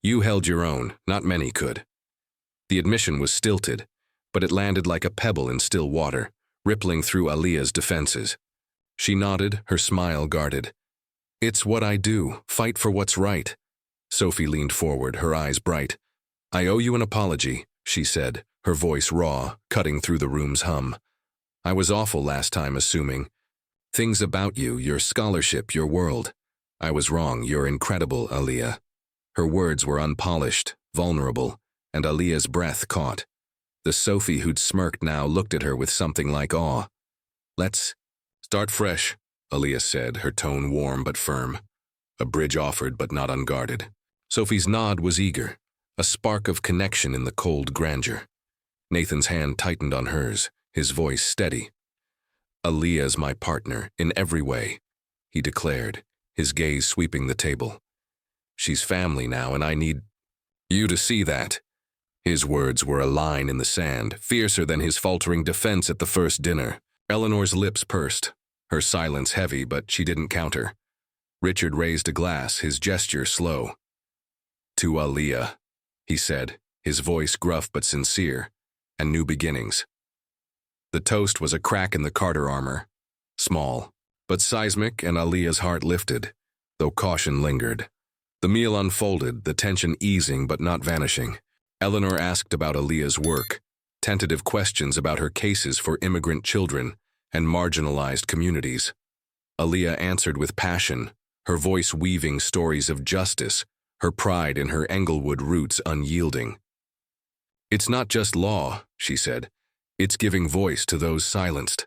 "You held your own, not many could." The admission was stilted, but it landed like a pebble in still water, rippling through Aaliyah's defenses. She nodded, her smile guarded. "It's what I do, fight for what's right." Sophie leaned forward, her eyes bright. "I owe you an apology," she said, her voice raw, cutting through the room's hum. "I was awful last time assuming. Things about you, your scholarship, your world. I was wrong, you're incredible, Aaliyah." Her words were unpolished, vulnerable, and Aaliyah's breath caught. The Sophie who'd smirked now looked at her with something like awe. "Let's start fresh," Aaliyah said, her tone warm but firm. A bridge offered but not unguarded. Sophie's nod was eager, a spark of connection in the cold grandeur. Nathan's hand tightened on hers, his voice steady. "Aaliyah's my partner, in every way," he declared, his gaze sweeping the table. "She's family now, and I need you to see that." His words were a line in the sand, fiercer than his faltering defense at the first dinner. Eleanor's lips pursed, her silence heavy, but she didn't counter. Richard raised a glass, his gesture slow. "To Aaliyah," he said, his voice gruff but sincere, "and new beginnings." The toast was a crack in the Carter armor. Small, but seismic, and Aaliyah's heart lifted, though caution lingered. The meal unfolded, the tension easing but not vanishing. Eleanor asked about Aaliyah's work, tentative questions about her cases for immigrant children and marginalized communities. Aaliyah answered with passion, her voice weaving stories of justice, her pride in her Englewood roots unyielding. "It's not just law," she said. "It's giving voice to those silenced."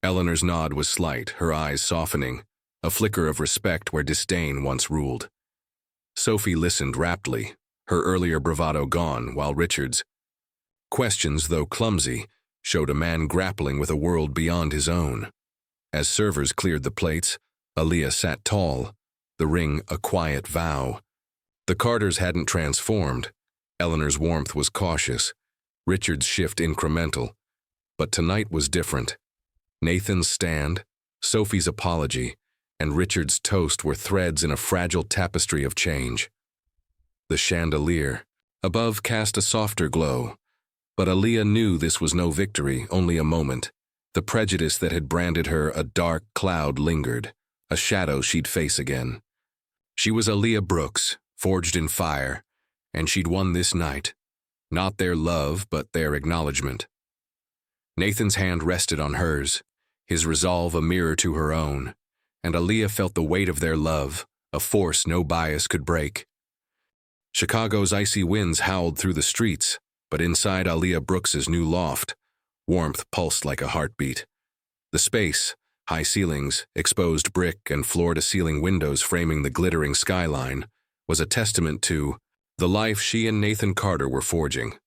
Eleanor's nod was slight, her eyes softening, a flicker of respect where disdain once ruled. Sophie listened raptly, her earlier bravado gone, while Richard's questions, though clumsy, showed a man grappling with a world beyond his own. As servers cleared the plates, Aaliyah sat tall, the ring a quiet vow. The Carters hadn't transformed. Eleanor's warmth was cautious, Richard's shift incremental. But tonight was different. Nathan's stand, Sophie's apology, and Richard's toast were threads in a fragile tapestry of change. The chandelier above cast a softer glow, but Aaliyah knew this was no victory, only a moment. The prejudice that had branded her a dark cloud lingered, a shadow she'd face again. She was Aaliyah Brooks, forged in fire, and she'd won this night. Not their love, but their acknowledgement. Nathan's hand rested on hers, his resolve a mirror to her own, and Aaliyah felt the weight of their love, a force no bias could break. Chicago's icy winds howled through the streets, but inside Aaliyah Brooks's new loft, warmth pulsed like a heartbeat. The space, high ceilings, exposed brick, and floor-to-ceiling windows framing the glittering skyline, was a testament to the life she and Nathan Carter were forging.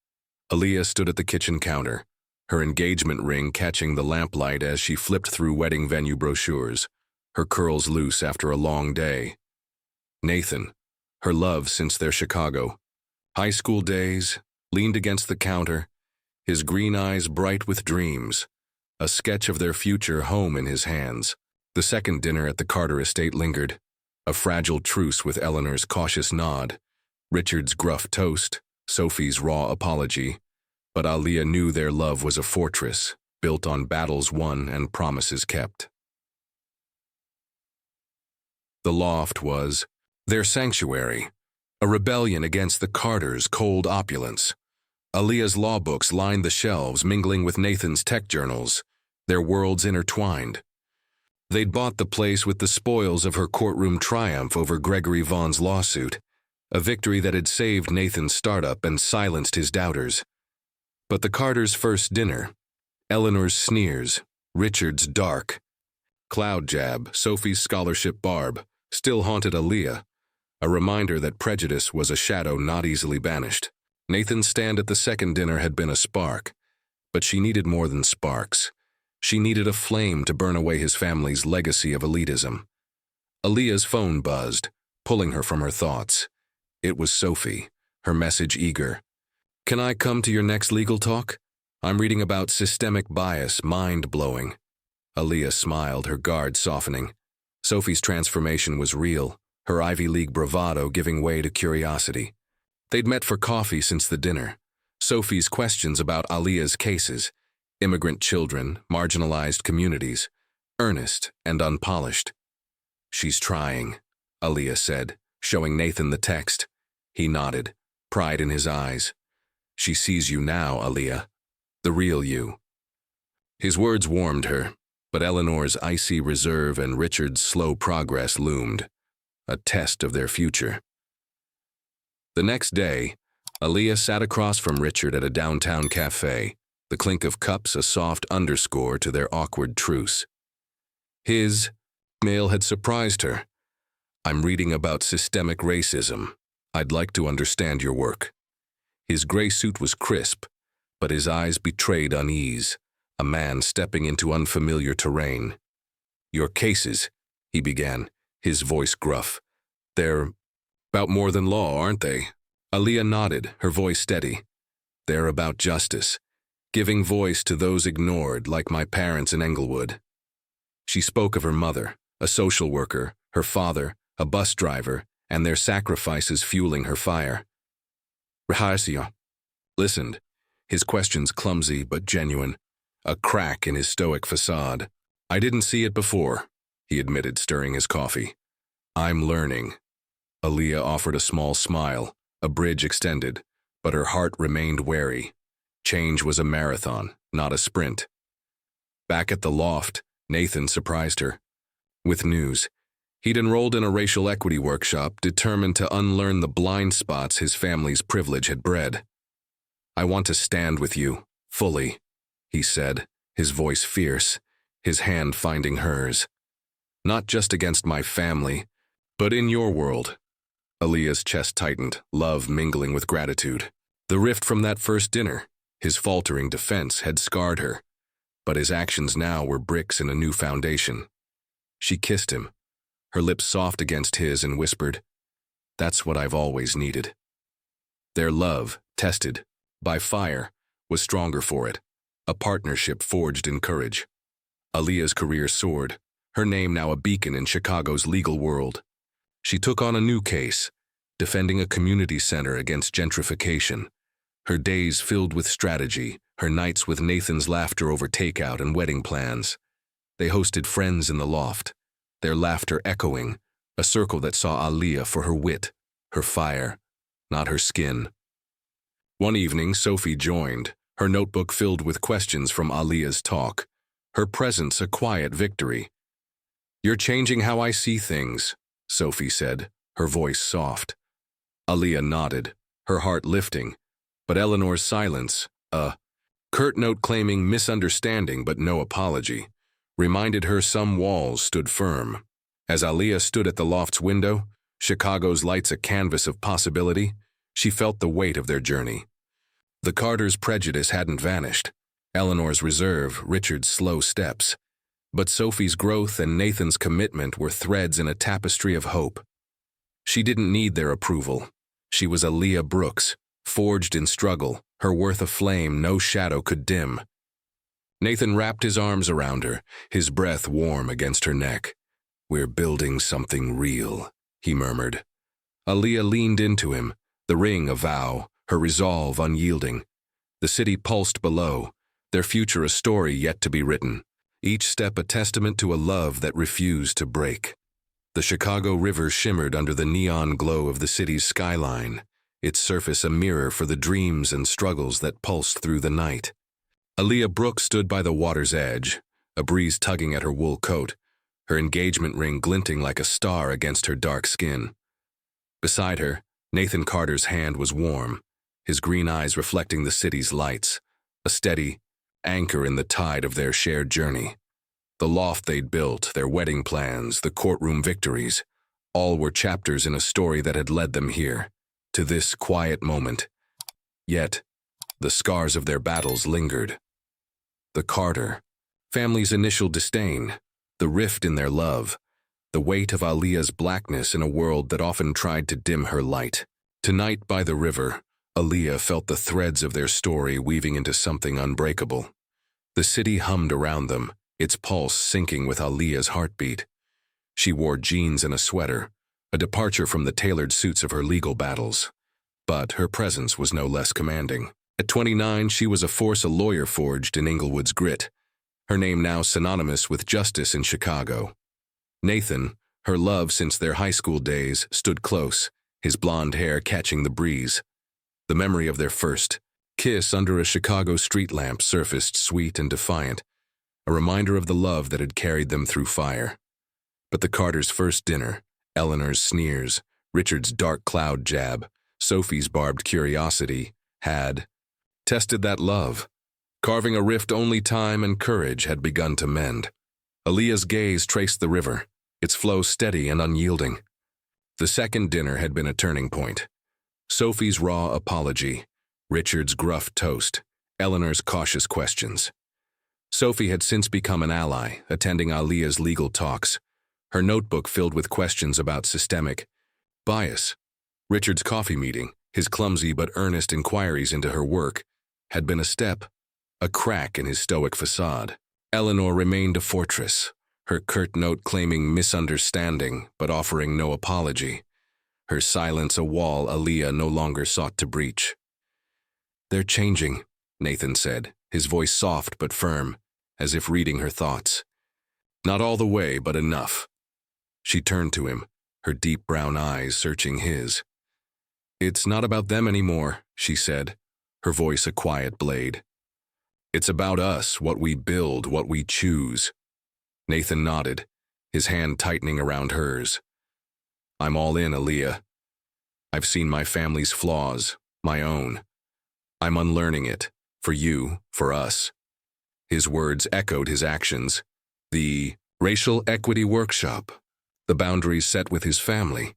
Aaliyah stood at the kitchen counter, her engagement ring catching the lamplight as she flipped through wedding venue brochures, her curls loose after a long day. Nathan, her love since their Chicago high school days, leaned against the counter, his green eyes bright with dreams, a sketch of their future home in his hands. The second dinner at the Carter estate lingered, a fragile truce with Eleanor's cautious nod, Richard's gruff toast, Sophie's raw apology, but Aaliyah knew their love was a fortress, built on battles won and promises kept. The loft was their sanctuary, a rebellion against the Carters' cold opulence. Aaliyah's law books lined the shelves, mingling with Nathan's tech journals, their worlds intertwined. They'd bought the place with the spoils of her courtroom triumph over Gregory Vaughn's lawsuit, a victory that had saved Nathan's startup and silenced his doubters. But the Carters' first dinner, Eleanor's sneers, Richard's dark cloud jab, Sophie's scholarship barb, still haunted Aaliyah, a reminder that prejudice was a shadow not easily banished. Nathan's stand at the second dinner had been a spark, but she needed more than sparks. She needed a flame to burn away his family's legacy of elitism. Aaliyah's phone buzzed, pulling her from her thoughts. It was Sophie, her message eager. "Can I come to your next legal talk? I'm reading about systemic bias, mind-blowing." Aaliyah smiled, her guard softening. Sophie's transformation was real, her Ivy League bravado giving way to curiosity. They'd met for coffee since the dinner. Sophie's questions about Aaliyah's cases, immigrant children, marginalized communities, earnest and unpolished. "She's trying," Aaliyah said, showing Nathan the text. He nodded, pride in his eyes. "She sees you now, Aaliyah, the real you." His words warmed her, but Eleanor's icy reserve and Richard's slow progress loomed, a test of their future. The next day, Aaliyah sat across from Richard at a downtown cafe, the clink of cups a soft underscore to their awkward truce. His mail had surprised her. "I'm reading about systemic racism. I'd like to understand your work." His gray suit was crisp, but his eyes betrayed unease, a man stepping into unfamiliar terrain. "Your cases," he began, his voice gruff. "They're about more than law, aren't they?" Aaliyah nodded, her voice steady. "They're about justice, giving voice to those ignored, like my parents in Englewood." She spoke of her mother, a social worker, her father, a bus driver, and their sacrifices fueling her fire. Reharsio listened, his questions clumsy but genuine. a crack in his stoic facade. I didn't see it before, he admitted, stirring his coffee. I'm learning. Aaliyah offered a small smile, a bridge extended, but her heart remained wary. Change was a marathon, not a sprint. Back at the loft, Nathan surprised her with news. He'd enrolled in a racial equity workshop, determined to unlearn the blind spots his family's privilege had bred. I want to stand with you, fully, he said, his voice fierce, his hand finding hers. Not just against my family, but in your world. Aaliyah's chest tightened, love mingling with gratitude. The rift from that first dinner, his faltering defense, had scarred her, but his actions now were bricks in a new foundation. She kissed him, her lips soft against his, and whispered, "That's what I've always needed." Their love, tested by fire, was stronger for it, a partnership forged in courage. Aaliyah's career soared, her name now a beacon in Chicago's legal world. She took on a new case, defending a community center against gentrification. Her days filled with strategy, her nights with Nathan's laughter over takeout and wedding plans. They hosted friends in the loft, their laughter echoing, a circle that saw Aaliyah for her wit, her fire, not her skin. One evening, Sophie joined, her notebook filled with questions from Aaliyah's talk, her presence a quiet victory. "You're changing how I see things," Sophie said, her voice soft. Aaliyah nodded, her heart lifting, but Eleanor's silence, a curt note claiming misunderstanding but no apology, reminded her some walls stood firm. As Aaliyah stood at the loft's window, Chicago's lights a canvas of possibility, she felt the weight of their journey. The Carters' prejudice hadn't vanished, Eleanor's reserve, Richard's slow steps, but Sophie's growth and Nathan's commitment were threads in a tapestry of hope. She didn't need their approval. She was Aaliyah Brooks, forged in struggle, her worth a flame no shadow could dim. Nathan wrapped his arms around her, his breath warm against her neck. "We're building something real," he murmured. Aaliyah leaned into him, the ring a vow, her resolve unyielding. The city pulsed below, their future a story yet to be written, each step a testament to a love that refused to break. The Chicago River shimmered under the neon glow of the city's skyline, its surface a mirror for the dreams and struggles that pulsed through the night. Aaliyah Brooks stood by the water's edge, a breeze tugging at her wool coat, her engagement ring glinting like a star against her dark skin. Beside her, Nathan Carter's hand was warm, his green eyes reflecting the city's lights, a steady anchor in the tide of their shared journey. The loft they'd built, their wedding plans, the courtroom victories, all were chapters in a story that had led them here, to this quiet moment. Yet, the scars of their battles lingered. The Carter family's initial disdain, the rift in their love, the weight of Aaliyah's blackness in a world that often tried to dim her light. Tonight by the river, Aaliyah felt the threads of their story weaving into something unbreakable. The city hummed around them, its pulse syncing with Aaliyah's heartbeat. She wore jeans and a sweater, a departure from the tailored suits of her legal battles. But her presence was no less commanding. At 29, she was a force a lawyer forged in Inglewood's grit, her name now synonymous with justice in Chicago. Nathan, her love since their high school days, stood close, his blonde hair catching the breeze. The memory of their first kiss under a Chicago street lamp surfaced sweet and defiant, a reminder of the love that had carried them through fire. But the Carters' first dinner, Eleanor's sneers, Richard's dark cloud jab, Sophie's barbed curiosity, had tested that love, carving a rift only time and courage had begun to mend. Aaliyah's gaze traced the river, its flow steady and unyielding. The second dinner had been a turning point. Sophie's raw apology, Richard's gruff toast, Eleanor's cautious questions. Sophie had since become an ally, attending Aaliyah's legal talks, her notebook filled with questions about systemic bias. Richard's coffee meeting, his clumsy but earnest inquiries into her work, had been a step, a crack in his stoic facade. Eleanor remained a fortress, her curt note claiming misunderstanding but offering no apology, her silence a wall Aaliyah no longer sought to breach. "They're changing," Nathan said, his voice soft but firm, as if reading her thoughts. Not all the way, but enough. She turned to him, her deep brown eyes searching his. It's not about them anymore, she said, her voice a quiet blade. It's about us, what we build, what we choose. Nathan nodded, his hand tightening around hers. I'm all in, Aaliyah. I've seen my family's flaws, my own. I'm unlearning it, for you, for us. His words echoed his actions. The racial equity workshop, the boundaries set with his family,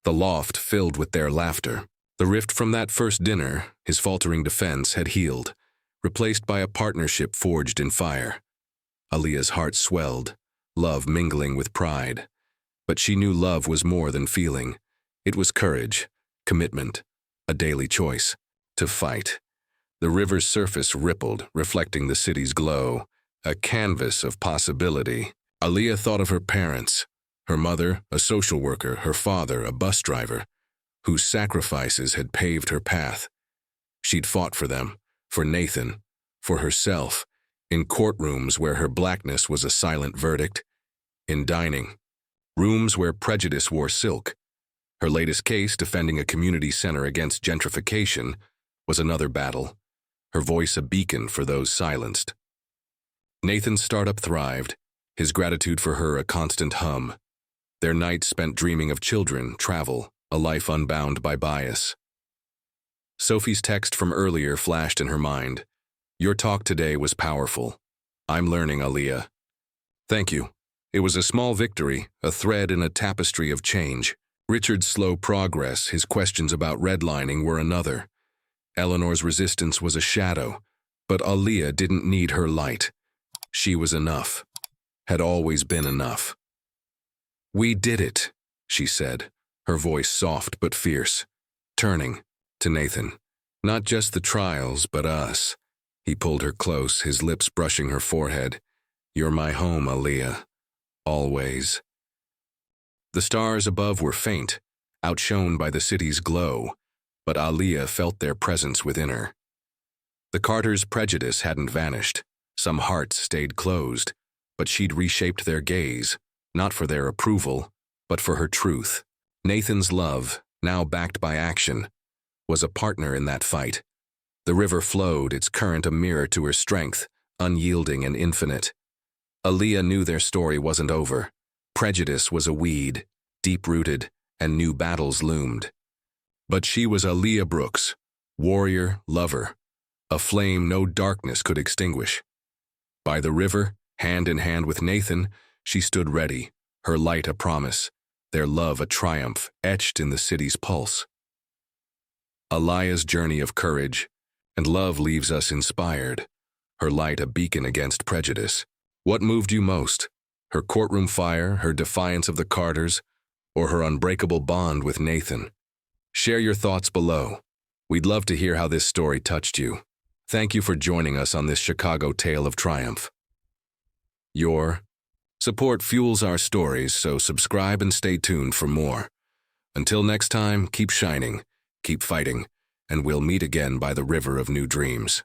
the loft filled with their laughter. The rift from that first dinner, his faltering defense, had healed, replaced by a partnership forged in fire. Aaliyah's heart swelled, love mingling with pride. But she knew love was more than feeling. It was courage, commitment, a daily choice, to fight. The river's surface rippled, reflecting the city's glow, a canvas of possibility. Aaliyah thought of her parents, her mother, a social worker, her father, a bus driver, whose sacrifices had paved her path. She'd fought for them, for Nathan, for herself, in courtrooms where her blackness was a silent verdict, in dining, rooms where prejudice wore silk. Her latest case, defending a community center against gentrification, was another battle, her voice a beacon for those silenced. Nathan's startup thrived, his gratitude for her a constant hum. Their nights spent dreaming of children, travel, a life unbound by bias. Sophie's text from earlier flashed in her mind. Your talk today was powerful. I'm learning, Aaliyah. Thank you. It was a small victory, a thread in a tapestry of change. Richard's slow progress, his questions about redlining were another. Eleanor's resistance was a shadow, but Aaliyah didn't need her light. She was enough, had always been enough. We did it, she said, her voice soft but fierce, turning to Nathan. Not just the trials, but us. He pulled her close, his lips brushing her forehead. You're my home, Aaliyah. Always. The stars above were faint, outshone by the city's glow, but Aaliyah felt their presence within her. The Carters' prejudice hadn't vanished. Some hearts stayed closed, but she'd reshaped their gaze, not for their approval, but for her truth. Nathan's love, now backed by action, was a partner in that fight. The river flowed, its current a mirror to her strength, unyielding and infinite. Aaliyah knew their story wasn't over. Prejudice was a weed, deep-rooted, and new battles loomed. But she was Aaliyah Brooks, warrior, lover, a flame no darkness could extinguish. By the river, hand in hand with Nathan, she stood ready, her light a promise, their love a triumph etched in the city's pulse. Aaliyah's journey of courage, and love leaves us inspired, her light a beacon against prejudice. What moved you most? Her courtroom fire, her defiance of the Carters, or her unbreakable bond with Nathan? Share your thoughts below. We'd love to hear how this story touched you. Thank you for joining us on this Chicago tale of triumph. Your support fuels our stories, so subscribe and stay tuned for more. Until next time, keep shining, keep fighting, and we'll meet again by the river of new dreams.